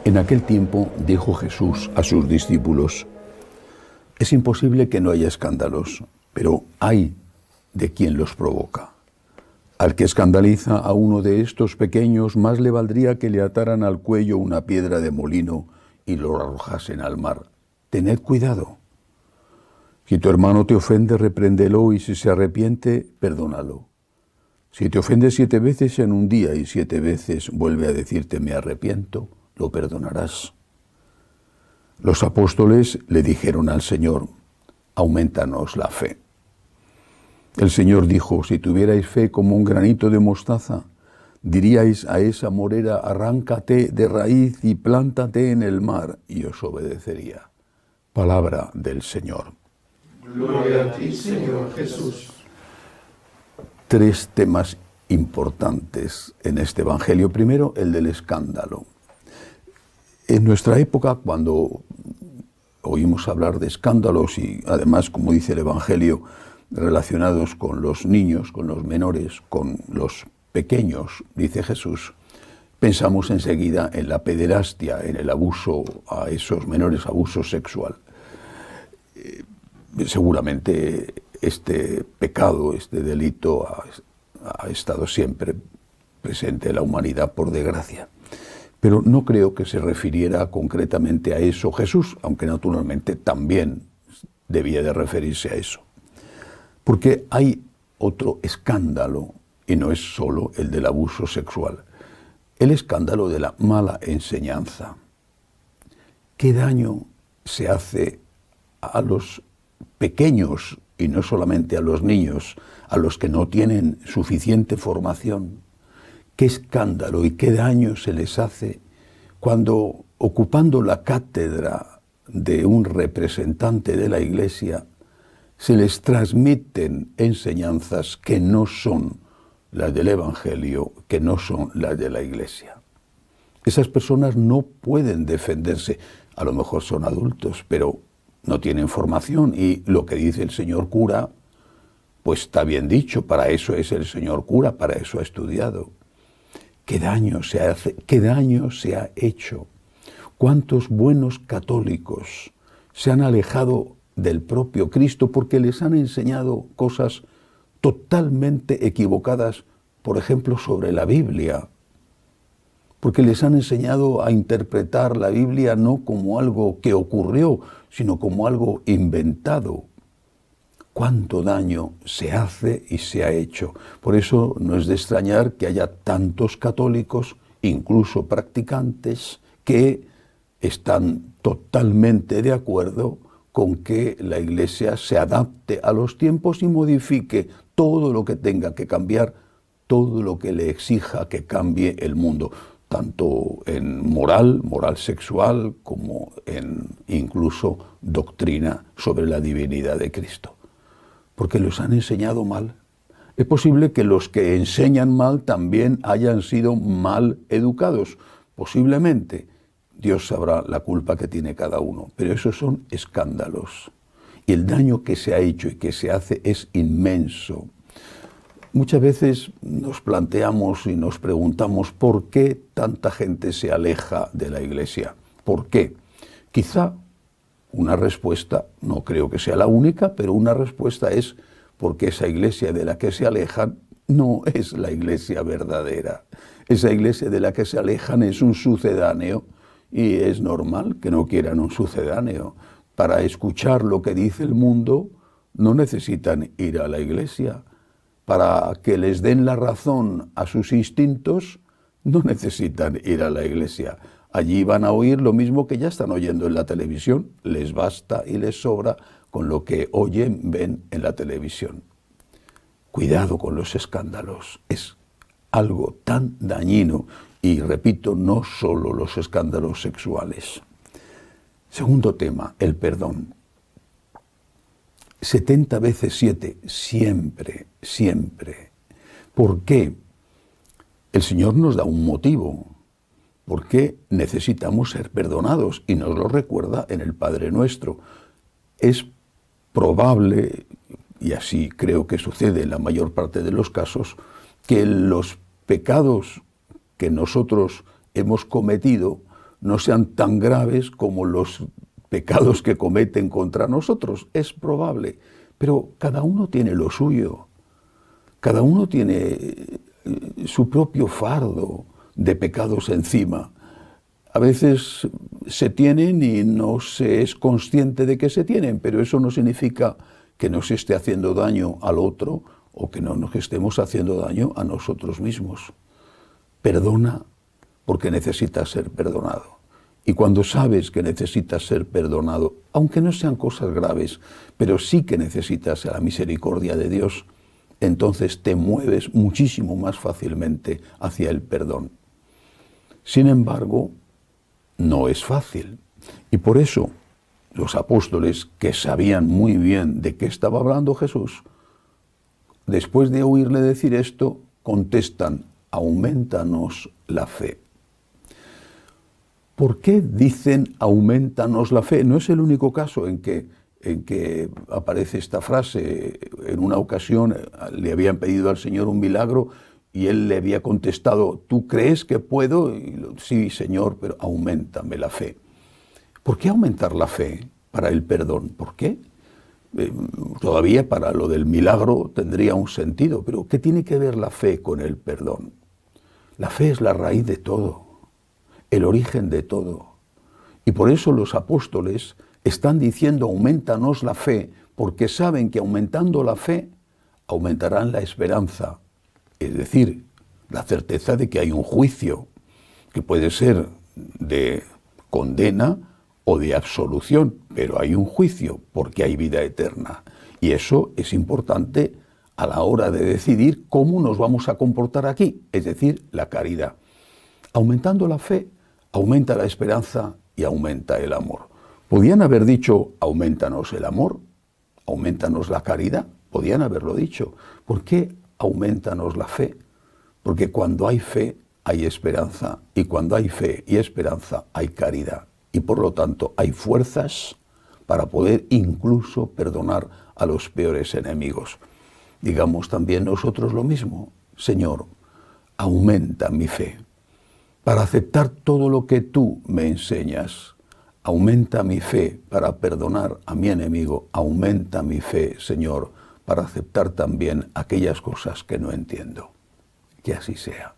En aquel tiempo dijo Jesús a sus discípulos: es imposible que no haya escándalos, pero hay de quien los provoca. Al que escandaliza a uno de estos pequeños, más le valdría que le ataran al cuello una piedra de molino y lo arrojasen al mar. Tened cuidado. Si tu hermano te ofende, repréndelo, y si se arrepiente, perdónalo. Si te ofende 7 veces en un día y 7 veces vuelve a decirte me arrepiento, lo perdonarás. Los apóstoles le dijeron al Señor: aumentanos la fe. El Señor dijo: si tuvierais fe como un granito de mostaza, diríais a esa morera: arráncate de raíz y plántate en el mar, y os obedecería. Palabra del Señor. Gloria a ti, Señor Jesús. 3 temas importantes en este Evangelio. Primero, el del escándalo. En nuestra época, cuando oímos hablar de escándalos y además, como dice el Evangelio, relacionados con los niños, con los menores, con los pequeños, dice Jesús, pensamos enseguida en la pederastia, en el abuso a esos menores, abuso sexual. Seguramente este pecado, este delito ha estado siempre presente en la humanidad, por desgracia. Pero no creo que se refiriera concretamente a eso Jesús, aunque naturalmente también debía de referirse a eso. Porque hay otro escándalo, y no es solo el del abuso sexual, el escándalo de la mala enseñanza. ¿Qué daño se hace a los pequeños, y no solamente a los niños, a los que no tienen suficiente formación? ¿Qué escándalo y qué daño se les hace cuando, ocupando la cátedra de un representante de la Iglesia, se les transmiten enseñanzas que no son las del Evangelio, que no son las de la Iglesia? Esas personas no pueden defenderse. A lo mejor son adultos, pero no tienen formación, y lo que dice el señor cura, pues está bien dicho, para eso es el señor cura, para eso ha estudiado. ¿Qué daño se hace? ¿Qué daño se ha hecho? ¿Cuántos buenos católicos se han alejado del propio Cristo porque les han enseñado cosas totalmente equivocadas, por ejemplo, sobre la Biblia? Porque les han enseñado a interpretar la Biblia no como algo que ocurrió, sino como algo inventado. ¿Cuánto daño se hace y se ha hecho? Por eso no es de extrañar que haya tantos católicos, incluso practicantes, que están totalmente de acuerdo con que la Iglesia se adapte a los tiempos y modifique todo lo que tenga que cambiar, todo lo que le exija que cambie el mundo, tanto en moral sexual, como en incluso doctrina sobre la divinidad de Cristo. Porque los han enseñado mal. Es posible que los que enseñan mal también hayan sido mal educados. Posiblemente. Dios sabrá la culpa que tiene cada uno. Pero esos son escándalos. Y el daño que se ha hecho y que se hace es inmenso. Muchas veces nos planteamos y nos preguntamos por qué tanta gente se aleja de la Iglesia. ¿Por qué? Quizá una respuesta, no creo que sea la única, pero una respuesta es porque esa Iglesia de la que se alejan no es la Iglesia verdadera. Esa Iglesia de la que se alejan es un sucedáneo, y es normal que no quieran un sucedáneo. Para escuchar lo que dice el mundo no necesitan ir a la Iglesia. Para que les den la razón a sus instintos no necesitan ir a la Iglesia. Allí van a oír lo mismo que ya están oyendo en la televisión. Les basta y les sobra con lo que oyen, ven en la televisión. Cuidado con los escándalos. Es algo tan dañino. Y repito, no solo los escándalos sexuales. Segundo tema, el perdón. 70 veces 7, siempre, siempre. ¿Por qué? El Señor nos da un motivo. ¿Por qué necesitamos ser perdonados? Y nos lo recuerda en el Padre Nuestro. Es probable, y así creo que sucede en la mayor parte de los casos, que los pecados que nosotros hemos cometido no sean tan graves como los pecados que cometen contra nosotros. Es probable, pero cada uno tiene lo suyo. Cada uno tiene su propio fardo de pecados encima. A veces se tienen y no se es consciente de que se tienen, pero eso no significa que nos esté haciendo daño al otro o que no nos estemos haciendo daño a nosotros mismos. Perdona porque necesitas ser perdonado. Y cuando sabes que necesitas ser perdonado, aunque no sean cosas graves, pero sí que necesitas la misericordia de Dios, entonces te mueves muchísimo más fácilmente hacia el perdón. Sin embargo, no es fácil. Y por eso los apóstoles, que sabían muy bien de qué estaba hablando Jesús, después de oírle decir esto, contestan: aumentanos la fe. ¿Por qué dicen aumentanos la fe? No es el único caso en que aparece esta frase. En una ocasión le habían pedido al Señor un milagro y Él le había contestado: ¿tú crees que puedo? Sí, Señor, pero auméntame la fe. ¿Por qué aumentar la fe para el perdón? ¿Por qué? Todavía para lo del milagro tendría un sentido, pero ¿qué tiene que ver la fe con el perdón? La fe es la raíz de todo, el origen de todo. Y por eso los apóstoles están diciendo: aumentanos la fe, porque saben que aumentando la fe, aumentarán la esperanza. Es decir, la certeza de que hay un juicio, que puede ser de condena o de absolución, pero hay un juicio porque hay vida eterna. Y eso es importante a la hora de decidir cómo nos vamos a comportar aquí, es decir, la caridad. Aumentando la fe, aumenta la esperanza y aumenta el amor. ¿Podían haber dicho: aumentanos el amor, aumentanos la caridad? Podían haberlo dicho. ¿Por qué aumentanos la fe? Porque cuando hay fe hay esperanza, y cuando hay fe y esperanza hay caridad, y por lo tanto hay fuerzas para poder incluso perdonar a los peores enemigos. Digamos también nosotros lo mismo: Señor, aumenta mi fe para aceptar todo lo que tú me enseñas. Aumenta mi fe para perdonar a mi enemigo. Aumenta mi fe, Señor, para aceptar también aquellas cosas que no entiendo. Que así sea.